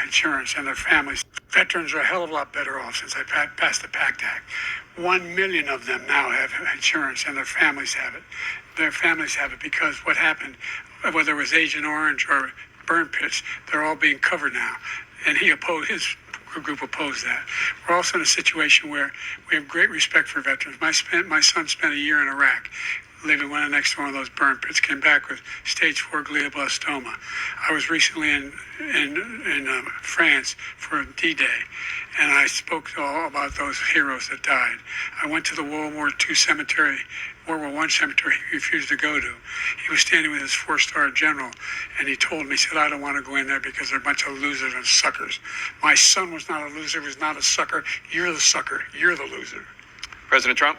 insurance and their families. Veterans are a hell of a lot better off since I passed the PACT Act. 1 million of them now have insurance and their families have it. Their families have it because what happened, whether it was Agent Orange or burn pits, they're all being covered now. And his group opposed that. We're also in a situation where we have great respect for veterans. My son spent a year in Iraq, living next to one of those burn pits, came back with stage 4 glioblastoma. I was recently in France for D-Day, and I spoke all about those heroes that died. I went to the World War I cemetery he refused to go to. He was standing with his 4-star general, and he told me, he said, I don't want to go in there because they're a bunch of losers and suckers. My son was not a loser, was not a sucker. You're the sucker. You're the loser. President Trump?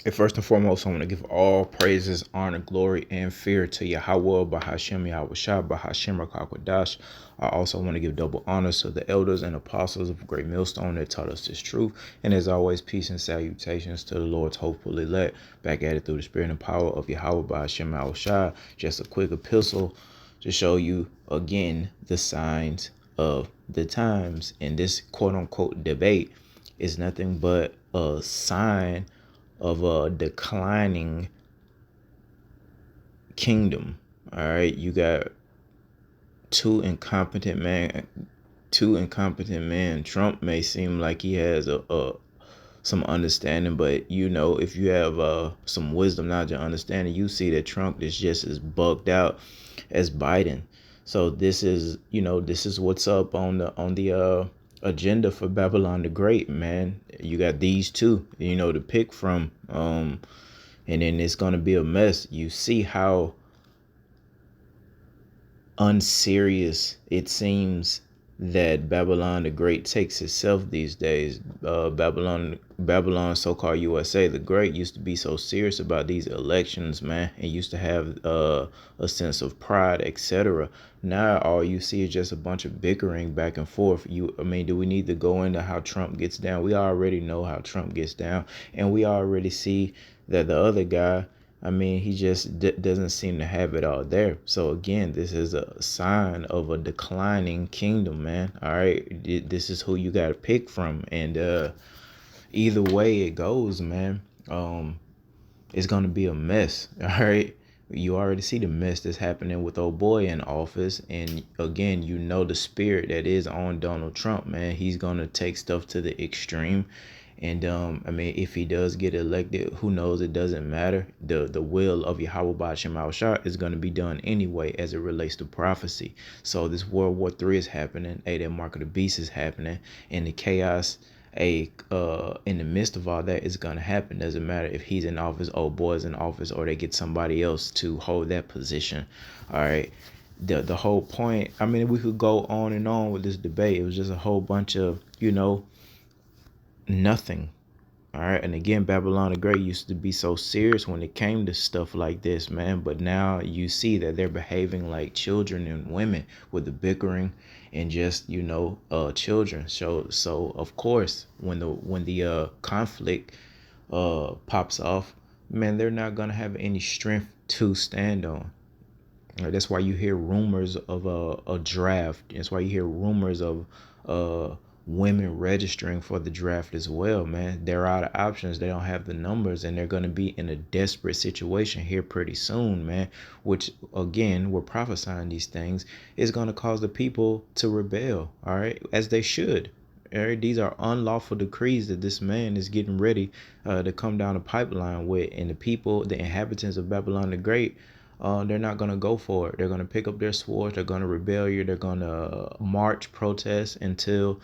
And first and foremost, I want to give all praises, honor, glory, and fear to Yahweh, Bahashem, Yahushua, Bahashem, Rakakwadash. I also want to give double honors to the elders and apostles of Great Millstone that taught us this truth. And as always, peace and salutations to the Lord's hopeful elect, back at it through the spirit and power of Yahweh, Bahashem, Yahushua. Just a quick epistle to show you, again, the signs of the times. And this quote-unquote debate is nothing but a sign of a declining kingdom. All right, you got two incompetent men. Trump may seem like he has some understanding, but if you have some wisdom, knowledge, and understanding, you see that Trump is just as bugged out as Biden. So this is what's up on the agenda for Babylon the Great, man. You got these two, to pick from, and then it's gonna be a mess. You see how unserious it seems that Babylon the Great takes itself these days. Babylon, so-called USA the Great, used to be so serious about these elections, man. It used to have a sense of pride, etc. Now all you see is just a bunch of bickering back and forth. Do we need to go into how Trump gets down? We already know how Trump gets down, and we already see that the other guy, he just doesn't seem to have it all there. So again, this is a sign of a declining kingdom, man. All right, this is who you got to pick from, and either way it goes, man, it's gonna be a mess. All right, you already see the mess that's happening with old boy in office, and again, the spirit that is on Donald Trump, man. He's gonna take stuff to the extreme. And if he does get elected, who knows? It doesn't matter. The will of Yahweh Ba'ashem Al-Shah is going to be done anyway as it relates to prophecy. So this World War III is happening. That mark of the beast is happening. And the chaos in the midst of all that is going to happen. Doesn't matter if he's in office, old boy's in office, or they get somebody else to hold that position. All right. The whole point, we could go on and on with this debate. It was just a whole bunch of, nothing. All right. And again, Babylon the Great used to be so serious when it came to stuff like this, man. But now you see that they're behaving like children and women with the bickering and just, children. So of course, when the conflict pops off, man, they're not going to have any strength to stand on. All right, that's why you hear rumors of a draft. That's why you hear rumors of women registering for the draft as well, man. They're out of options. They don't have the numbers, and they're going to be in a desperate situation here pretty soon, man, which again, we're prophesying these things is going to cause the people to rebel, all right, as they should. All right, these are unlawful decrees that this man is getting ready to come down the pipeline with, and the people, the inhabitants of Babylon the Great, they're not going to go for it. They're going to pick up their swords. They're going to rebel. They're going to march, protest until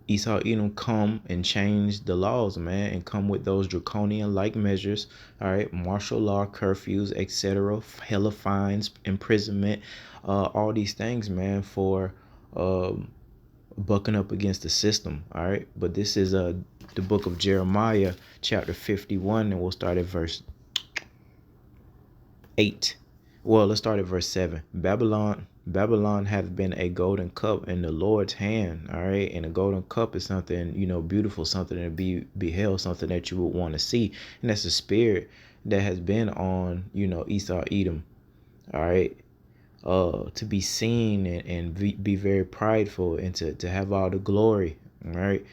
Esau Edom come and change the laws, man, and come with those draconian like measures. All right, martial law, curfews, etc., hella fines, imprisonment, all these things, man, for bucking up against the system. All right, but this is the book of Jeremiah, chapter 51, and we'll start at verse 8. Well, let's start at verse 7. Babylon hath been a golden cup in the Lord's hand. All right. And a golden cup is something, beautiful, something to be beheld, something that you would want to see. And that's the spirit that has been on, Esau Edom. All right. to be seen and be very prideful and to have all the glory, right?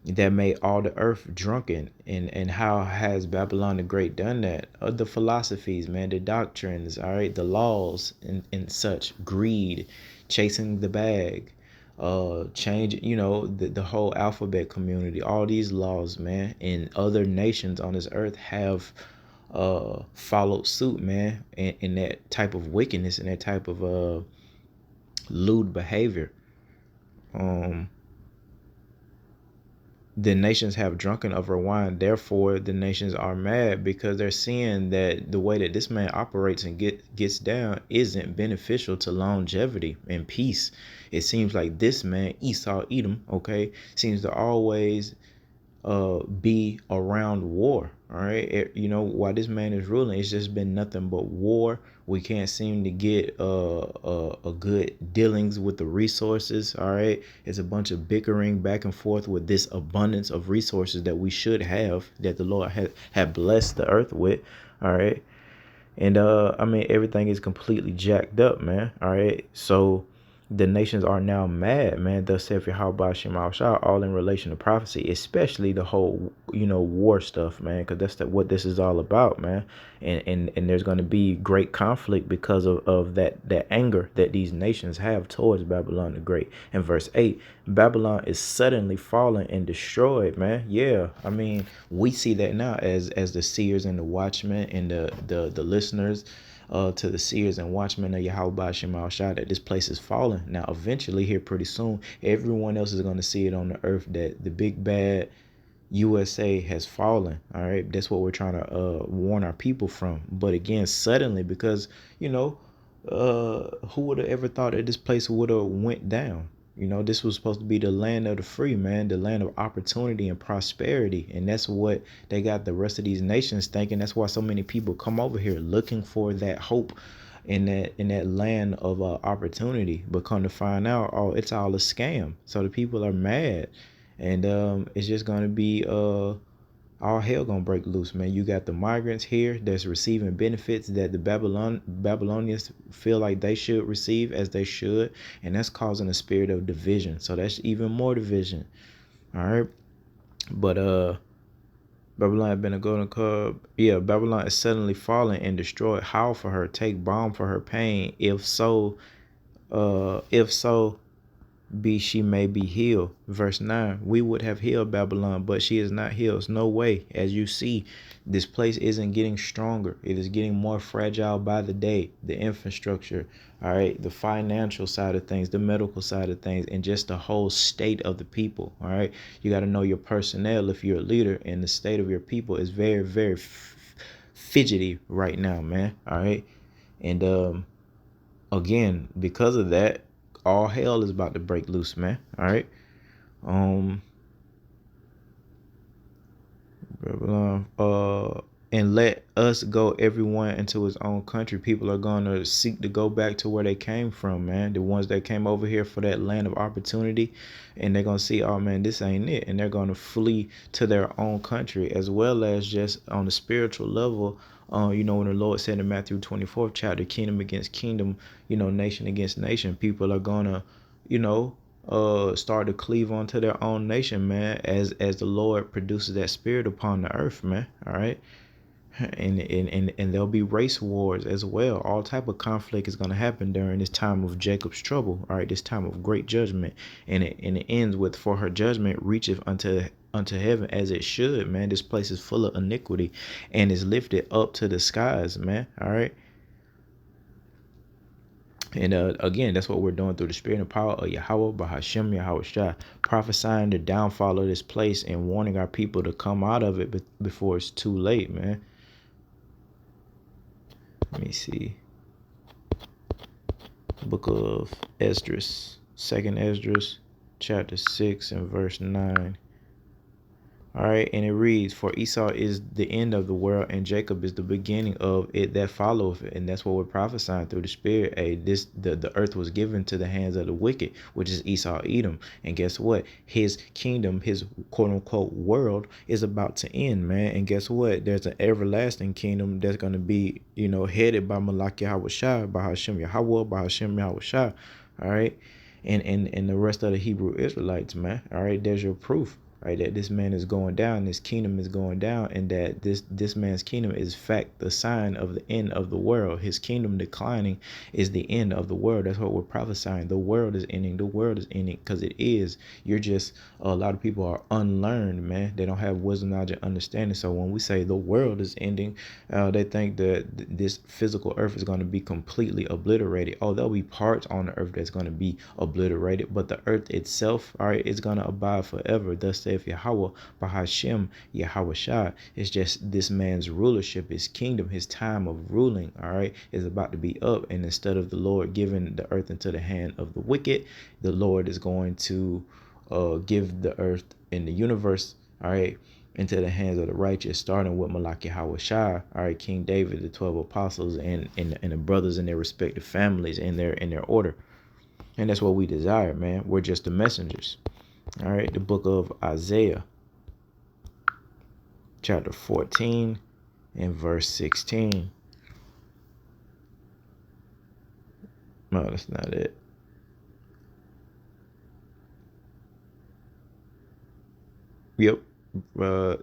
That made all the earth drunken. And how has Babylon the Great done that? The philosophies, man, the doctrines, all right, the laws and such, greed, chasing the bag, change, the whole alphabet community, all these laws, man, and other nations on this earth have followed suit, man, in that type of wickedness and that type of lewd behavior. um the nations have drunken of her wine. Therefore, the nations are mad because they're seeing that the way that this man operates and gets down isn't beneficial to longevity and peace. It seems like this man, Esau Edom, okay, seems to always be around war. All right, while this man is ruling, it's just been nothing but war. We can't seem to get a good dealings with the resources. All right, it's a bunch of bickering back and forth with this abundance of resources that we should have, that the Lord had blessed the earth with. All right, and I mean, everything is completely jacked up, man. All right, so the nations are now mad, man. Thus saith Yahweh Shema Shah, all in relation to prophecy, especially the whole, war stuff, man, because that's what this is all about, man. And there's going to be great conflict because of that anger that these nations have towards Babylon the Great. In verse 8, Babylon is suddenly fallen and destroyed, man. Yeah, I mean, we see that now as the seers and the watchmen and the listeners to the seers and watchmen of Yahweh Shema Shah, that this place is falling. Now, eventually, here pretty soon, everyone else is going to see it on the earth that the big bad USA has fallen. All right, that's what we're trying to warn our people from. But again, suddenly, because who would have ever thought that this place would have went down? This was supposed to be the land of the free, man, the land of opportunity and prosperity. And that's what they got the rest of these nations thinking. That's why so many people come over here looking for that hope in that land of opportunity. But come to find out, oh, it's all a scam. So the people are mad. And it's just going to be all hell gonna break loose, man. You got the migrants here that's receiving benefits that the Babylonians feel like they should receive, as they should, and that's causing a spirit of division. So that's even more division. All right, but Babylon had been a golden cub. Yeah, Babylon is suddenly fallen and destroyed. How for her? Take balm for her pain. If so, be she may be healed. Verse 9, we would have healed Babylon, but she is not healed. No way. As you see, this place isn't getting stronger. It is getting more fragile by the day. The infrastructure, all right, the financial side of things, the medical side of things, and just the whole state of the people. All right, you got to know your personnel if you're a leader, and the state of your people is very, very fidgety right now, man. All right, and again, because of that, all hell is about to break loose, man. All right. And let us go everyone into his own country. People are going to seek to go back to where they came from, man. The ones that came over here for that land of opportunity, and they're going to see, oh man, this ain't it. And they're going to flee to their own country, as well as just on the spiritual level. When the Lord said in Matthew 24th chapter, kingdom against kingdom, nation against nation, people are gonna, start to cleave onto their own nation, man, as the Lord produces that spirit upon the earth, man. All right. And there'll be race wars as well. All type of conflict is going to happen during this time of Jacob's trouble, all right, this time of great judgment. And it ends with, for her judgment reacheth unto heaven, as it should, man. This place is full of iniquity and is lifted up to the skies, man. All right. And again, that's what we're doing through the spirit and power of Yahweh, Bahashem Yahweh Shah, prophesying the downfall of this place and warning our people to come out of it before it's too late, man. Let me see. Book of Esdras, 2nd Esdras, chapter 6 and verse 9. All right, and it reads, "For Esau is the end of the world, and Jacob is the beginning of it that followeth it." And that's what we're prophesying through the Spirit. The earth was given to the hands of the wicked, which is Esau, Edom. And guess what? His kingdom, his quote unquote world, is about to end, man. And guess what? There's an everlasting kingdom that's going to be, headed by Malak Yahweh by Hashem Yahweh, by Hashem Yahweh. All right, and the rest of the Hebrew Israelites, man. All right, there's your proof. Right, that this man is going down, this kingdom is going down, and that this man's kingdom is fact the sign of the end of the world. His kingdom declining is the end of the world. That's what we're prophesying. The world is ending. The world is ending because it is. You're just a lot of people are unlearned, man. They don't have wisdom, knowledge, and understanding. So when we say the world is ending, they think that this physical earth is going to be completely obliterated. Oh, there'll be parts on the earth that's going to be obliterated, but the earth itself, all right, is going to abide forever. Thus saith Yahweh, Bahashem Yahweh Shah. It's just this man's rulership, his kingdom, his time of ruling, all right, is about to be up. And instead of the Lord giving the earth into the hand of the wicked, the Lord is going to give the earth and the universe, all right, into the hands of the righteous, starting with Malak Yahweh Shah, all right, King David, the 12 apostles, and the brothers in their respective families in their order. And that's what we desire, man. We're just the messengers. All right, the book of Isaiah, chapter 14 and verse 16. No, that's not it. Yep.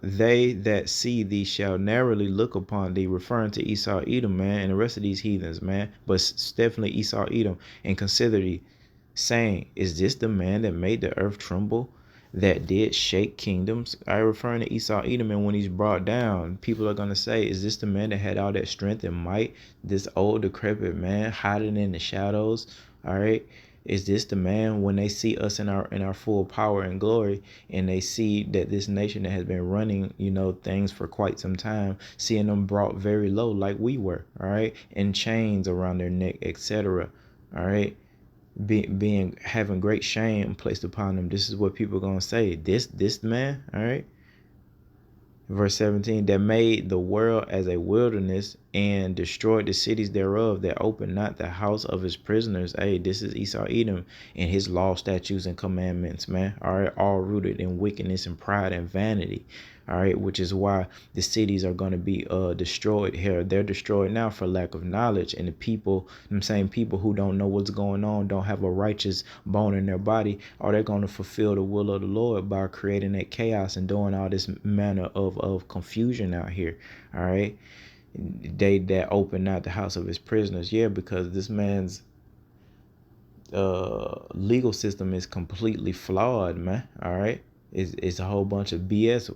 They that see thee shall narrowly look upon thee, referring to Esau, Edom, man, and the rest of these heathens, man. But it's definitely Esau, Edom, and consider thee, saying, "Is this the man that made the earth tremble, that did shake kingdoms?" I referring to Esau, Edom, and when he's brought down, people are gonna say, "Is this the man that had all that strength and might? This old decrepit man hiding in the shadows?" All right. Is this the man when they see us in our full power and glory, and they see that this nation that has been running, things for quite some time, seeing them brought very low like we were, all right, and chains around their neck, etc. All right. Being having great shame placed upon them. This is what people are gonna say. This man, all right. Verse 17, that made the world as a wilderness and destroyed the cities thereof, that opened not the house of his prisoners. Hey, this is Esau, Edom, and his law, statutes, and commandments, man. All right, all rooted in wickedness and pride and vanity. All right, which is why the cities are going to be destroyed here. They're destroyed now for lack of knowledge, and the people, them same people who don't know what's going on, don't have a righteous bone in their body, are they going to fulfill the will of the Lord by creating that chaos and doing all this manner of confusion out here. All right, they that open not the house of his prisoners. Yeah, because this man's legal system is completely flawed, man. All right. It's a whole bunch of BS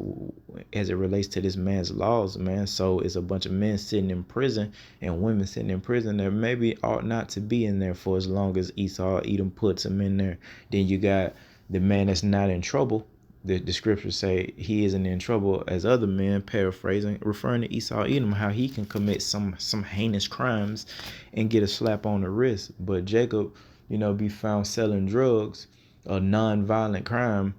as it relates to this man's laws, man. So it's a bunch of men sitting in prison and women sitting in prison that maybe ought not to be in there for as long as Esau, Edom puts them in there. Then you got the man that's not in trouble. The scriptures say he isn't in trouble as other men, paraphrasing, referring to Esau, Edom, how he can commit some heinous crimes and get a slap on the wrist. But Jacob, be found selling drugs, a non-violent crime,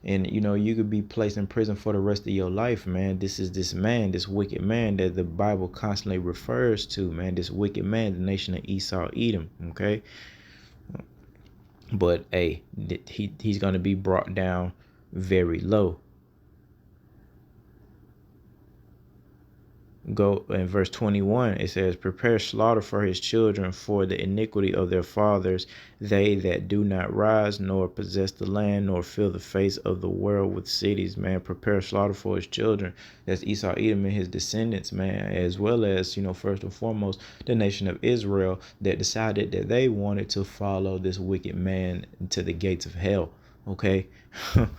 and you could be placed in prison for the rest of your life, man. This is this man, this wicked man that the Bible constantly refers to, man. This wicked man, the nation of Esau, Edom. Okay, but hey, he's gonna be brought down very low. Go in verse 21, it says, "Prepare slaughter for his children for the iniquity of their fathers, they that do not rise nor possess the land nor fill the face of the world with cities." Man, prepare slaughter for his children. That's Esau, Edom, and his descendants, man, as well as, first and foremost, the nation of Israel that decided that they wanted to follow this wicked man to the gates of hell. Okay. All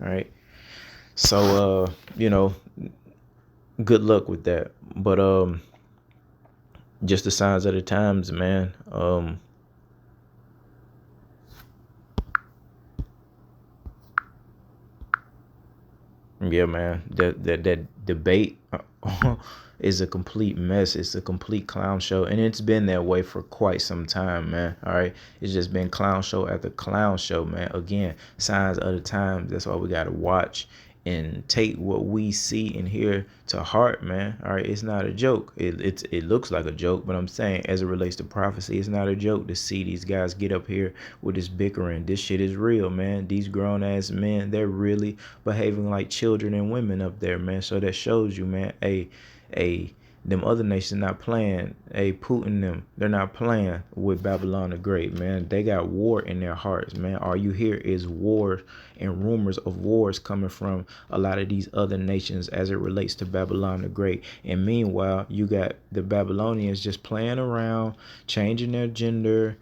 right. So, good luck with that. But just the signs of the times, man. Yeah, man. That debate is a complete mess. It's a complete clown show, and it's been that way for quite some time, man. All right, it's just been clown show after clown show, man. Again, signs of the times. That's why we gotta watch and take what we see and hear to heart, man. All right, it's not a joke. It looks like a joke, but I'm saying as it relates to prophecy, it's not a joke to see these guys get up here with this bickering. This shit is real, man. These grown ass men, they're really behaving like children and women up there, man. So that shows you, man. A them other nations not playing. Putin them, they're not playing with Babylon the Great, man. They got war in their hearts, man. All you hear is war and rumors of wars coming from a lot of these other nations as it relates to Babylon the Great. And meanwhile, you got the Babylonians just playing around, changing their gender,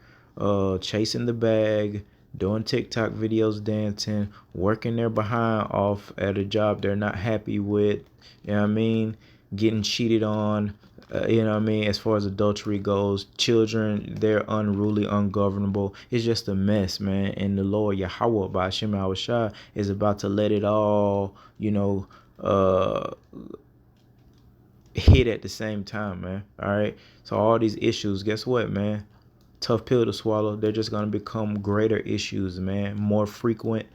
chasing the bag, doing TikTok videos, dancing, working their behind off at a job they're not happy with. You know what I mean? Getting cheated on, you know what I mean, as far as adultery goes. Children, they're unruly, ungovernable. It's just a mess, man. And the Lord Yahweh by Hashem Yahushua is about to let it all, hit at the same time, man. All right. So all these issues, guess what, man? Tough pill to swallow. They're just gonna become greater issues, man. More frequent,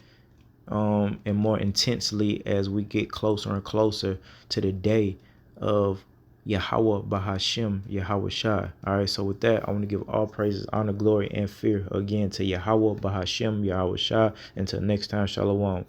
and more intensely as we get closer and closer to the day of Yahweh Bahashem, Yahweh Shai. All right, so with that, I want to give all praises, honor, glory, and fear again to Yahweh Bahashem, Yahweh Shai. Until next time, Shalom.